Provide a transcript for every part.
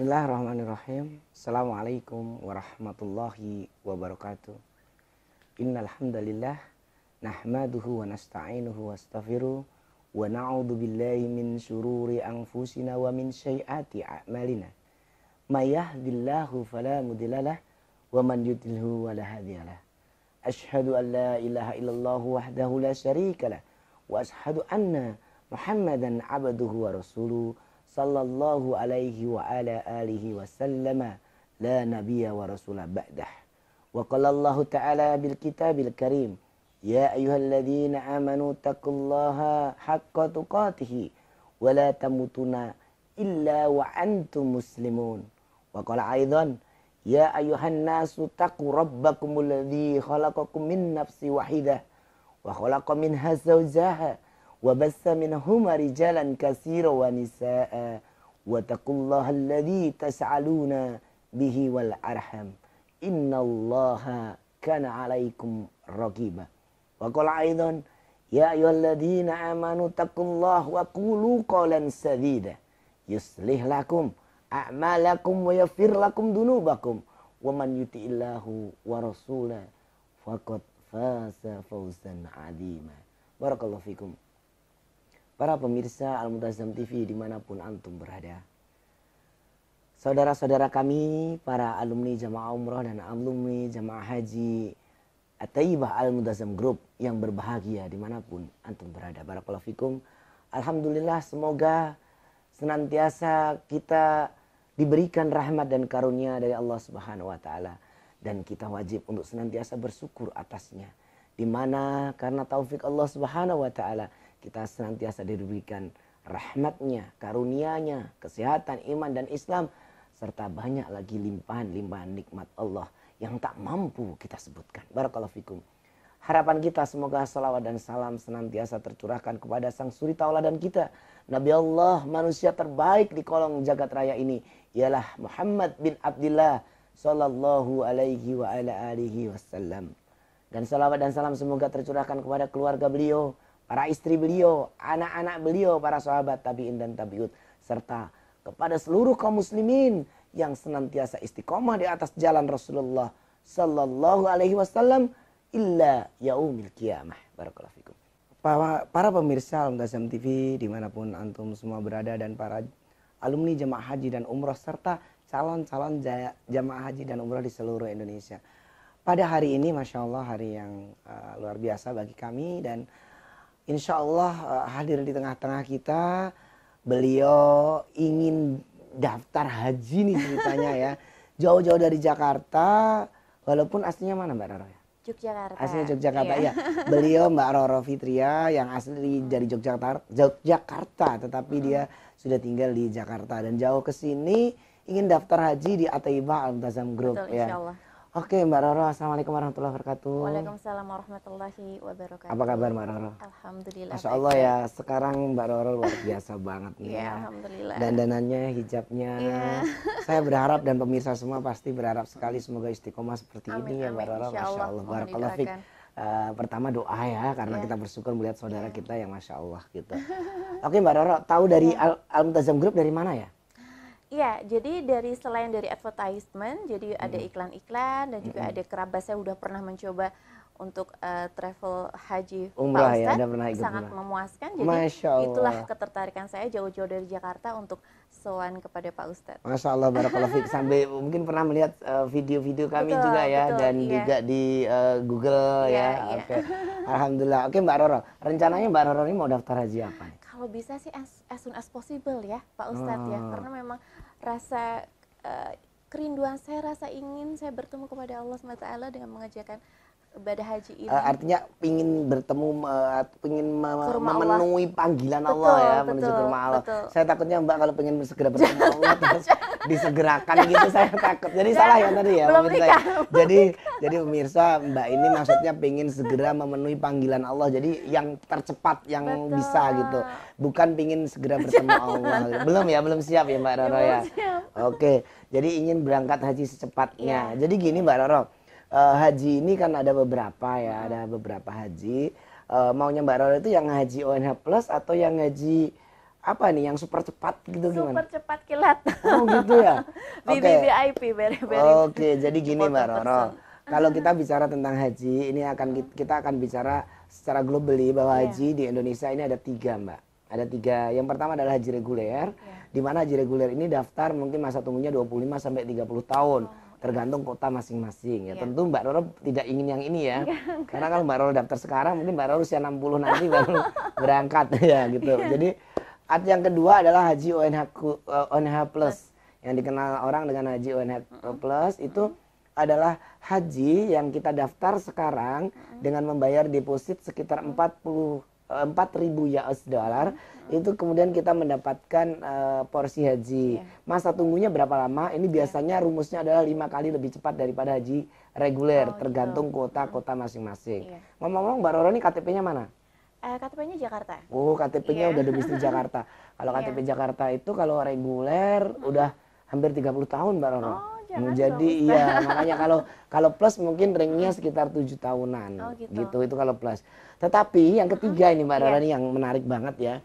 Bismillahirrahmanirrahim. Assalamualaikum warahmatullahi wabarakatuh. Innal hamdalillah nahmaduhu wa nasta'inuhu wa astaghfiruh wa na'udzu billahi min syururi anfusina wa min sayyiati a'malina. May yahdihillahu fala mudhillalah wa man yudlilhu fala hadiyalah. Asyhadu an la ilaha illallah wahdahu la syarikalah wa asyhadu anna Muhammadan abduhu wa rasuluh sallallahu alaihi wa ala alihi wa sallama la nabiyya wa rasulah ba'dah. Wa qala Allah ta'ala bil kitabil karim, ya ayyuhalladzina amanu taqullaha haqqa tuqatih wa la tamutunna illa wa antum muslimun. Wa qala aidan, ya ayyuhan nasu taqu rabbakumul ladzi khalaqakum min nafsin wahidah wa khalaqa minha zawjaha wa bassa minhuma rijalan katsiran wa nisaa wa taqullaha alladzi tas'aluna bihi wal arham innallaha kana 'alaikum raqiba. Wa qala aidan, ya ayyuhalladzina amanu taqullaha wa qulu qawlan sadida yuslih lakum a'malakum wa yaghfir lakum dunubakum wa man yuti'illahu wa rasulahu faqad faza fawzan 'azima. Barakallahu fikum. Para pemirsa Al-Muntazam TV dimanapun antum berada, saudara-saudara kami, para alumni jamaah umroh dan alumni jamaah haji At-Thayyibah Al-Muntazam Group yang berbahagia dimanapun antum berada, barakallahu fikum. Alhamdulillah, semoga senantiasa kita diberikan rahmat dan karunia dari Allah Subhanahu wa taala, dan kita wajib untuk senantiasa bersyukur atasnya, dimana karena taufik Allah Subhanahu wa taala kita senantiasa diberikan rahmatnya, karunianya, kesehatan, iman dan Islam, serta banyak lagi limpahan-limpahan nikmat Allah yang tak mampu kita sebutkan. Barakallahu fikum. Harapan kita semoga salawat dan salam senantiasa tercurahkan kepada sang suri tauladan kita, Nabi Allah, manusia terbaik di kolong jagat raya ini, ialah Muhammad bin Abdillah sallallahu alaihi wa ala alihi wasallam. Dan salawat dan salam semoga tercurahkan kepada keluarga beliau, para istri beliau, anak-anak beliau, para sahabat tabi'in dan tabi'ut, serta kepada seluruh kaum muslimin yang senantiasa istiqomah di atas jalan Rasulullah sallallahu alaihi wasallam illa yaumil qiyamah. Barakallahu fikum. Para pemirsa Al-Muntazam TV dimanapun antum semua berada, dan para alumni jamaah haji dan umroh serta calon-calon jamaah haji dan umroh di seluruh Indonesia. Pada hari ini Masya Allah hari yang luar biasa bagi kami, dan insya Allah hadir di tengah-tengah kita. Beliau ingin daftar haji nih ceritanya ya. Jauh-jauh dari Jakarta, walaupun aslinya mana Mbak Roro ya? Yogyakarta. Aslinya Yogyakarta ya. Beliau Mbak Roro Fitria yang asli dari Yogyakarta, tetapi dia sudah tinggal di Jakarta dan jauh ke sini ingin daftar haji di At-Thayyibah Al-Muntazam Group. Betul, ya. insyaallah. Oke Mbak Roro, assalamualaikum warahmatullahi wabarakatuh. Waalaikumsalam warahmatullahi wabarakatuh. Apa kabar Mbak Roro? Alhamdulillah. Masya Allah ya, sekarang Mbak Roro luar biasa banget nih ya. ya. Alhamdulillah. Dandanannya, hijabnya. Saya berharap dan pemirsa semua pasti berharap sekali semoga istiqomah seperti ini ya Mbak Roro. Masya Allah. Barakallahu fiik. Pertama doa ya, karena kita bersyukur melihat saudara kita yang Masya Allah gitu. Oke Mbak Roro, tahu dari Al-Muntazam Group dari mana ya? Iya, jadi selain dari advertisement, jadi ada iklan-iklan dan juga ada kerabat saya udah pernah mencoba untuk travel haji umrah Pak Ustadz, ya, ada pernah ikut sangat umrah. memuaskan. Jadi Masya Allah. itulah ketertarikan saya jauh-jauh dari Jakarta untuk sowan kepada Pak Ustadz. Masya Allah, barakallahu fiik. Sampai mungkin pernah melihat video-video kami Betul, juga ya, betul, dan iya. juga di Google Iya, ya. iya. Oke. Alhamdulillah. Oke Mbak Roro, rencananya Mbak Roro ini mau daftar haji apa nih? Kalau bisa sih as soon as possible ya Pak Ustadz ya, karena memang rasa kerinduan saya, rasa ingin saya bertemu kepada Allah SWT dengan mengerjakan ibadah haji ini. Artinya ingin bertemu, ingin memenuhi panggilan Betul, Allah ya, betul, menuju ke rumah Allah. betul. Saya takutnya Mbak kalau pengen segera bertemu Allah terus disegerakan gitu, saya takut. Jadi salah ya tadi ya Belum pemirsa. nikah. Jadi pemirsa, Mbak ini maksudnya pengen segera memenuhi panggilan Allah. Jadi yang tercepat yang Betul. bisa gitu. Bukan pengen segera bertemu Allah. Belum ya, belum siap ya Mbak Roro ya. Oke, jadi ingin berangkat haji secepatnya. Jadi gini Mbak Roro, haji ini kan ada beberapa ya, ada beberapa haji. Maunya Mbak Roro itu yang haji ONH Plus atau yang haji apa nih yang super cepat gitu gimana? Super cepat kilat. Oh gitu ya. Oke. VVVIP, very very. Oke, jadi gini Mbak important Roro. person. Kalau kita bicara tentang haji, ini akan kita akan bicara secara globally bahwa Iya. haji di Indonesia ini ada 3 Mbak. Ada 3. Yang pertama adalah haji reguler, di mana haji reguler ini daftar mungkin masa tunggunya 25 sampai 30 tahun. Tergantung kota masing-masing ya. Iya. Tentu Mbak Roro tidak ingin yang ini ya. Karena kalau Mbak Roro daftar sekarang mungkin Mbak Roro usia 60 nanti baru berangkat ya gitu. Jadi yang kedua adalah haji ONH plus yang dikenal orang dengan haji ONH plus itu adalah haji yang kita daftar sekarang dengan membayar deposit sekitar 4.000 US dollar. Itu kemudian kita mendapatkan porsi haji. Masa tunggunya berapa lama? Ini biasanya rumusnya adalah 5 kali lebih cepat daripada haji reguler, tergantung kota-kota masing-masing. Ngomong-ngomong Mbak Roro ini KTP-nya mana? KTP-nya Jakarta. Oh, KTP-nya udah domisili Jakarta. Kalau KTP Jakarta itu kalau reguler udah hampir 30 tahun Mbak Roro. Jadi iya, makanya kalau plus mungkin ringnya sekitar 7 tahunan. Gitu itu kalau plus. Tetapi yang ketiga ini Mbak Roro ini yang menarik banget ya.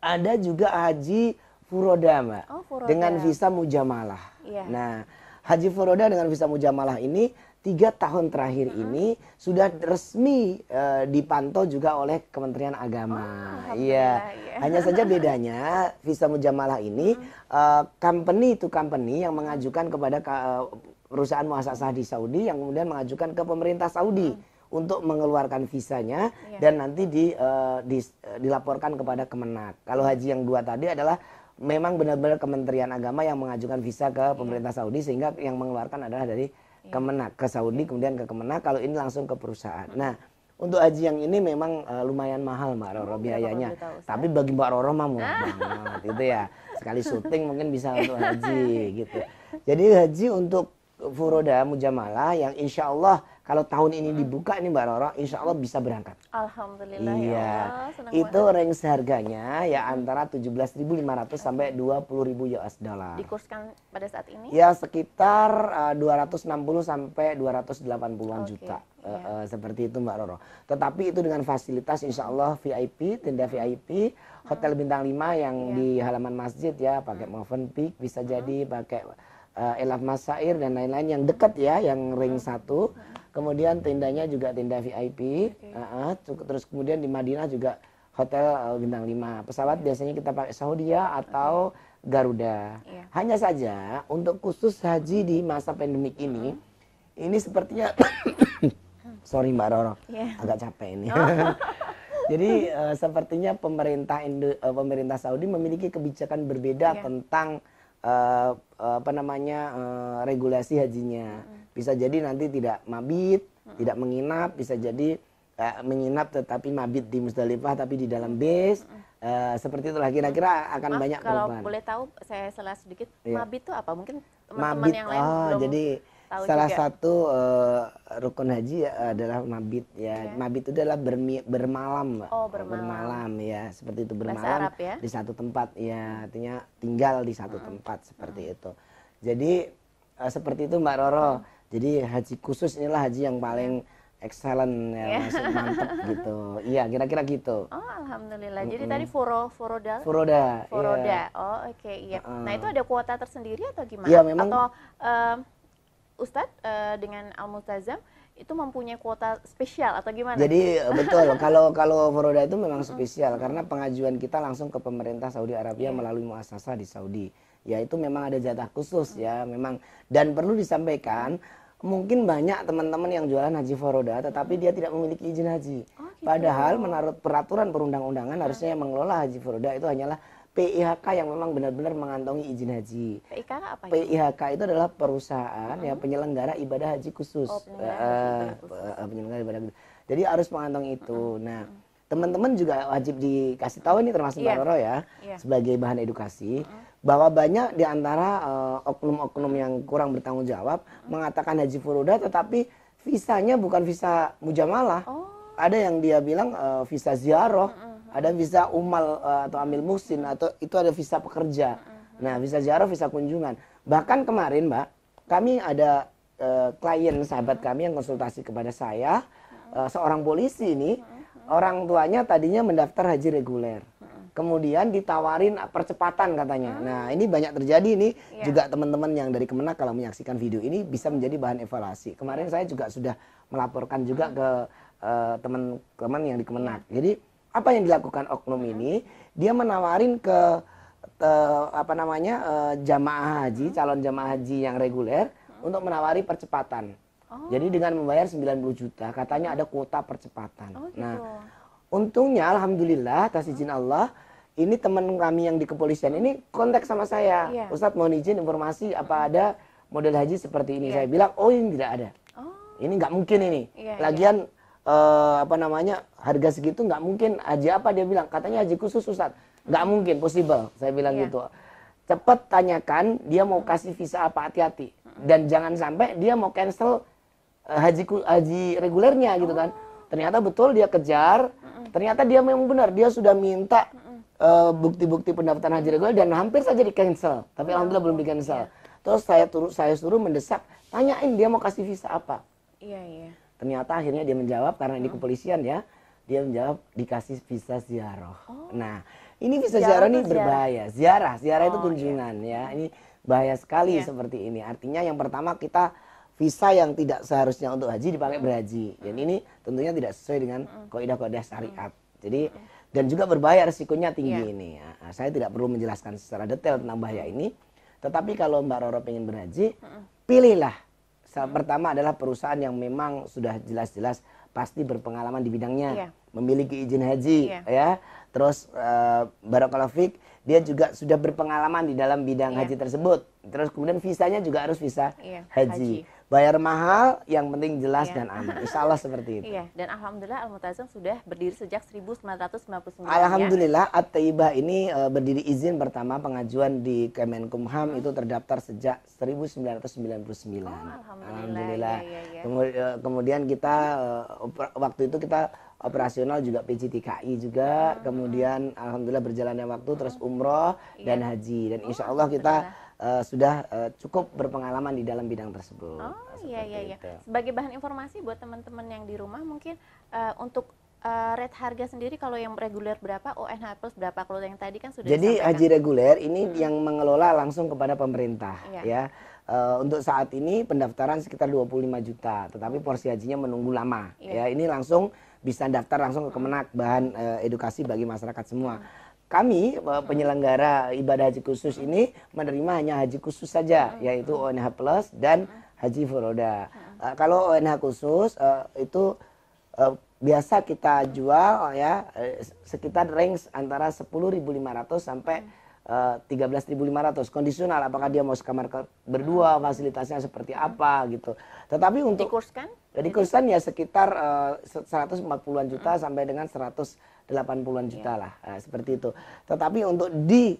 Ada juga haji furoda Mbak. Furoda. Dengan visa mujamalah. Nah, haji furoda dengan visa mujamalah ini 3 tahun terakhir ini sudah resmi dipantau juga oleh Kementerian Agama. Iya. Hanya saja bedanya visa mujamalah ini company to company yang mengajukan kepada perusahaan muasasah di Saudi yang kemudian mengajukan ke pemerintah Saudi untuk mengeluarkan visanya dan nanti dilaporkan kepada Kemenak. Kalau haji yang 2 tadi adalah memang benar-benar Kementerian Agama yang mengajukan visa ke pemerintah Saudi sehingga yang mengeluarkan adalah dari Kemenak ke Saudi kemudian ke Kemenak. Kalau ini langsung ke perusahaan. Nah, untuk haji yang ini memang lumayan mahal Mbak Roro biayanya. Tapi bagi Mbak Roro mah murah banget gitu ya. Sekali syuting mungkin bisa untuk haji gitu. Jadi haji untuk furoda mujamalah yang insya Allah kalau tahun ini dibuka ini Mbak Roro, insya Allah bisa berangkat. Alhamdulillah Iya. ya Allah, senang Itu banget. range harganya ya antara 17.500 sampai 20.000 US dollar. Dikurskan pada saat ini? Ya sekitar 260 sampai 280-an juta. Seperti itu Mbak Roro. Tetapi itu dengan fasilitas insya Allah VIP, tenda VIP, hotel bintang 5 yang di halaman masjid ya, pakai Movenpick bisa jadi, pakai Elaf Masair dan lain-lain yang dekat ya, yang ring 1. Kemudian tendanya juga tenda VIP. Terus kemudian di Madinah juga hotel bintang 5. Pesawat biasanya kita pakai Saudia atau Garuda. Hanya saja untuk khusus haji di masa pandemik ini sepertinya sorry Mbak Roro, agak capek ini. Jadi sepertinya pemerintah Saudi memiliki kebijakan berbeda tentang regulasi hajinya. Bisa jadi nanti tidak mabit, tidak menginap, bisa jadi menginap tetapi mabit di Musdalifah tapi di dalam base. Seperti itulah kira-kira akan banyak perubahan. Kalau boleh tahu saya salah sedikit, mabit itu apa? Mungkin teman-teman Mabit, yang lain belum jadi tahu salah juga. satu rukun haji adalah mabit ya. Mabit itu adalah bermalam, Mbak. Bermalam ya, seperti itu, bermalam Arab, ya? di satu tempat ya, artinya tinggal di satu tempat seperti itu. Jadi seperti itu Mbak Roro. Jadi haji khusus inilah haji yang paling excellent ya, masuk mantep gitu. Iya, kira-kira gitu. Oh, alhamdulillah. Jadi tadi furoda. Furoda. Furoda. Iya. Oh, oke, iya. Nah, itu ada kuota tersendiri atau gimana? Iya, memang. Atau Ustadz dengan Al Multazam itu mempunyai kuota spesial atau gimana? Jadi betul, kalau furoda itu memang spesial karena pengajuan kita langsung ke pemerintah Saudi Arabia melalui muasasah di Saudi. Ya itu memang ada jatah khusus ya, memang. Dan perlu disampaikan, mungkin banyak teman-teman yang jualan haji furoda tetapi dia tidak memiliki izin haji. Gitu. Padahal menurut peraturan perundang-undangan harusnya yang mengelola haji furoda itu hanyalah PIHK yang memang benar-benar mengantongi izin haji. PIHK apa itu? PIHK itu adalah perusahaan ya penyelenggara ibadah haji khusus. Penyelenggara ibadah khusus. Jadi harus mengantongi itu. Nah, teman-teman juga wajib dikasih tahu ini termasuk Mbak Roro ya, sebagai bahan edukasi bahwa banyak di antara oknum-oknum yang kurang bertanggung jawab mengatakan haji furoda tetapi visanya bukan visa mujamalah. Ada yang dia bilang visa ziarah, ada visa umal atau amil muhsin, atau itu ada visa pekerja. Nah, visa ziarah, visa kunjungan. Bahkan kemarin Mbak, kami ada klien sahabat kami yang konsultasi kepada saya, seorang polisi ini, orang tuanya tadinya mendaftar haji reguler. kemudian ditawarin percepatan katanya. Nah, ini banyak terjadi nih. Juga teman-teman yang dari Kemenak kalau menyaksikan video ini bisa menjadi bahan evaluasi. Kemarin saya juga sudah melaporkan juga ke teman-teman yang di Kemenak. Jadi apa yang dilakukan oknum ini? Dia menawarin ke jamaah haji, calon jamaah haji yang reguler untuk menawari percepatan. Jadi dengan membayar 90 juta, katanya ada kuota percepatan. Gitu. Nah, untungnya alhamdulillah atas izin Allah, ini teman kami yang di kepolisian ini kontak sama saya. Ustadz mohon izin informasi apa ada model haji seperti ini. Saya bilang, oh ini tidak ada. Ini nggak mungkin ini. Lagian harga segitu nggak mungkin. Haji apa dia bilang? Katanya haji khusus Ustadz. Nggak mungkin, possible. Saya bilang gitu. Cepat tanyakan dia mau kasih visa apa, hati-hati. Dan jangan sampai dia mau cancel haji regulernya gitu kan. Ternyata betul dia kejar. Ternyata dia memang benar. Dia sudah minta bukti-bukti pendaftaran haji reguler dan hampir saja di cancel. Tapi alhamdulillah belum di cancel. Terus saya suruh mendesak, tanyain dia mau kasih visa apa. Ternyata akhirnya dia menjawab karena ini kepolisian ya. Dia menjawab dikasih visa ziarah. Nah, ini visa ziarah ini berbahaya. Ziarah itu kunjungan ya. Ini bahaya sekali seperti ini. Artinya yang pertama kita visa yang tidak seharusnya untuk haji dipakai berhaji. Dan ini tentunya tidak sesuai dengan kaidah-kaidah syariat. Jadi dan juga berbahaya, resikonya tinggi ini. Nah, saya tidak perlu menjelaskan secara detail tentang bahaya ini. Tetapi kalau Mbak Roro pengen berhaji, pilihlah. Pertama adalah perusahaan yang memang sudah jelas-jelas pasti berpengalaman di bidangnya, memiliki izin haji, ya. Terus barakallahu fik, dia juga sudah berpengalaman di dalam bidang haji tersebut. Terus kemudian visanya juga harus visa haji. Bayar mahal, yang penting jelas dan aman. Insya Allah seperti itu. Dan alhamdulillah Al-Multazam sudah berdiri sejak 1999. Alhamdulillah At-Taibah ini berdiri izin pertama pengajuan di Kemenkumham itu terdaftar sejak 1999. Alhamdulillah. Kemudian kita waktu itu kita operasional juga PJTKI juga. Kemudian alhamdulillah berjalannya waktu terus umroh dan haji. Dan insya Allah kita sudah cukup berpengalaman di dalam bidang tersebut. Sebagai bahan informasi buat teman-teman yang di rumah mungkin untuk rate harga sendiri kalau yang reguler berapa, ONH plus berapa, kalau yang tadi kan sudah Jadi disampaikan. haji reguler ini yang mengelola langsung kepada pemerintah ya. Untuk saat ini pendaftaran sekitar 25 juta, tetapi porsi hajinya menunggu lama. Ya, ini langsung bisa daftar langsung ke Kemenak, bahan edukasi bagi masyarakat semua. Kami penyelenggara ibadah haji khusus ini menerima hanya haji khusus saja, yaitu ONH plus dan haji furoda. Kalau ONH khusus itu biasa kita jual ya sekitar range antara 10.500 sampai 13.500, kondisional apakah dia mau sekamar berdua, fasilitasnya seperti apa gitu. Tetapi untuk dikurskan ya sekitar 140-an juta sampai dengan 180-an juta lah, seperti itu. Tetapi untuk di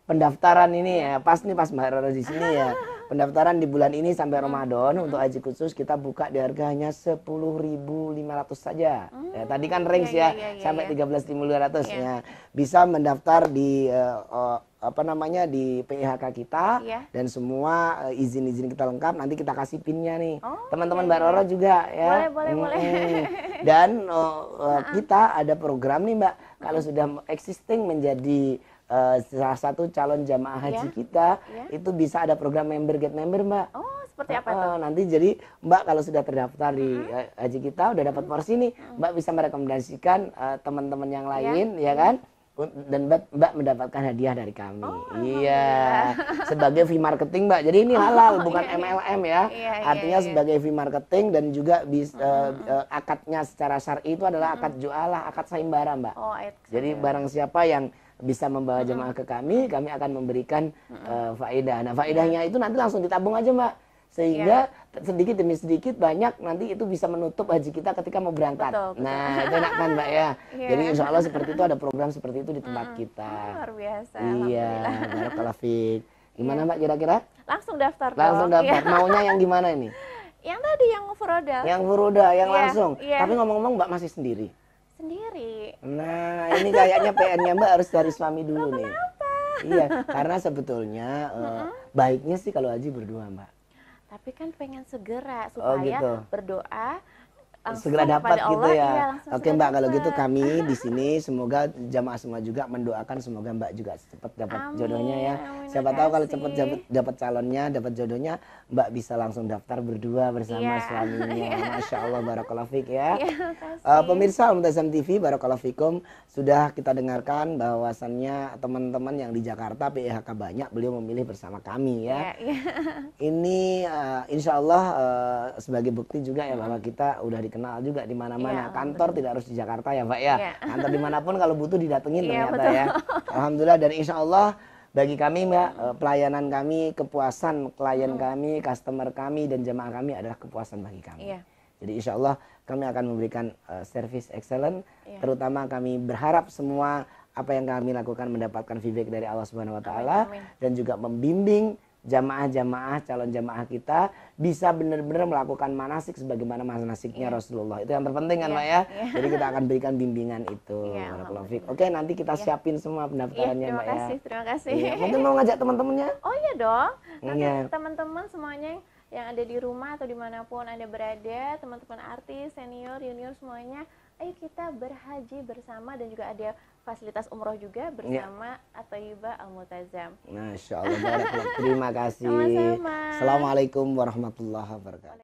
pendaftaran ini ya, pas Mbak Roro di sini ya, pendaftaran di bulan ini sampai Ramadan untuk haji khusus kita buka di harga hanya 10.500 saja. Ya, tadi kan range sampai 13.500 ya. Bisa mendaftar di di PIHK kita dan semua izin-izin kita lengkap, nanti kita kasih pinnya nih. Teman-teman Mbak Roro juga ya. Boleh. Dan kita ada program nih Mbak, kalau sudah existing menjadi salah satu calon jamaah haji kita, itu bisa ada program member get member Mbak. Seperti apa tuh? Nanti jadi Mbak kalau sudah terdaftar di haji kita, udah dapat porsi nih, Mbak bisa merekomendasikan teman-teman yang lain ya kan, dan Mbak mendapatkan hadiah dari kami. Sebagai fee marketing Mbak, jadi ini halal bukan MLM ya. Artinya sebagai fee marketing dan juga akadnya secara syar'i itu adalah akad jualah, akad saimbara Mbak. Jadi barang siapa yang bisa membawa jemaah ke kami akan memberikan faedah. Nah faedahnya itu nanti langsung ditabung aja Mbak, sehingga sedikit demi sedikit banyak nanti itu bisa menutup haji kita ketika mau berangkat. Betul. Nah itu enak kan Mbak ya. Jadi insya Allah seperti itu, ada program seperti itu di tempat kita. Luar biasa. Barakallahu fiik. Gimana Mbak kira-kira? Langsung daftar. Langsung daftar. Maunya yang gimana ini? Yang tadi yang furoda. Yang furoda yang langsung. Tapi ngomong-ngomong Mbak masih sendiri? Sendiri. Nah ini kayaknya PR-nya Mbak harus dari suami dulu nih. Iya, karena sebetulnya baiknya sih kalau haji berdua Mbak. Tapi kan pengen segera supaya berdoa langsung segera dapat kepada gitu Allah, ya. iya, langsung Oke segera Mbak, kalau gitu dapat. kami di sini semoga jamaah semua juga mendoakan semoga Mbak juga cepat dapat jodohnya ya. Amin, amin, Siapa tahu kalau cepat makasih. dapat calonnya, dapat jodohnya, Mbak bisa langsung daftar berdua bersama Iya, suaminya. iya, Masya Allah, barakallahu fiik ya. iya, makasih. Pemirsa Al-Muntazam TV, barakallahu fikum, sudah kita dengarkan bahwasannya teman-teman yang di Jakarta PIHK banyak, beliau memilih bersama kami ya. Iya, iya. Ini insya Allah sebagai bukti juga ya bahwa Mm-mm. kita udah dikenal juga di mana-mana. Iya, Kantor alhamdulillah. tidak harus di Jakarta ya Pak ya. Iya. Kantor dimanapun kalau butuh didatengin Iya, ternyata betul. ya. Alhamdulillah, dan insya Allah bagi kami Mbak, pelayanan kami, kepuasan klien Mm-mm. kami, customer kami dan jemaah kami adalah kepuasan bagi kami. Iya, Jadi insya Allah kami akan memberikan service excellent. iya. Terutama kami berharap semua apa yang kami lakukan mendapatkan feedback dari Allah Subhanahu Wa Taala, Amin, amin. dan juga membimbing jamaah-jamaah calon jamaah kita bisa benar-benar melakukan manasik sebagaimana manasiknya Iya. Rasulullah. Itu yang terpenting kan Iya, Pak ya. iya. Jadi kita akan berikan bimbingan itu. Iya, Barakallahu fiik. alhamdulillah. Oke, nanti kita Iya. siapin semua Iya, pendaftarannya terima Mbak ya. kasih, terima kasih. Iya, mungkin mau ngajak teman-temannya? Oh iya dong, nanti Iya. teman-teman semuanya yang ada di rumah atau dimanapun Anda berada, teman-teman artis, senior, junior semuanya, ayo kita berhaji bersama, dan juga ada fasilitas umroh juga bersama At-Thayyibah Al-Multazam. Masya Allah, barakallahu. Terima kasih. Sama-sama. Assalamualaikum warahmatullahi wabarakatuh.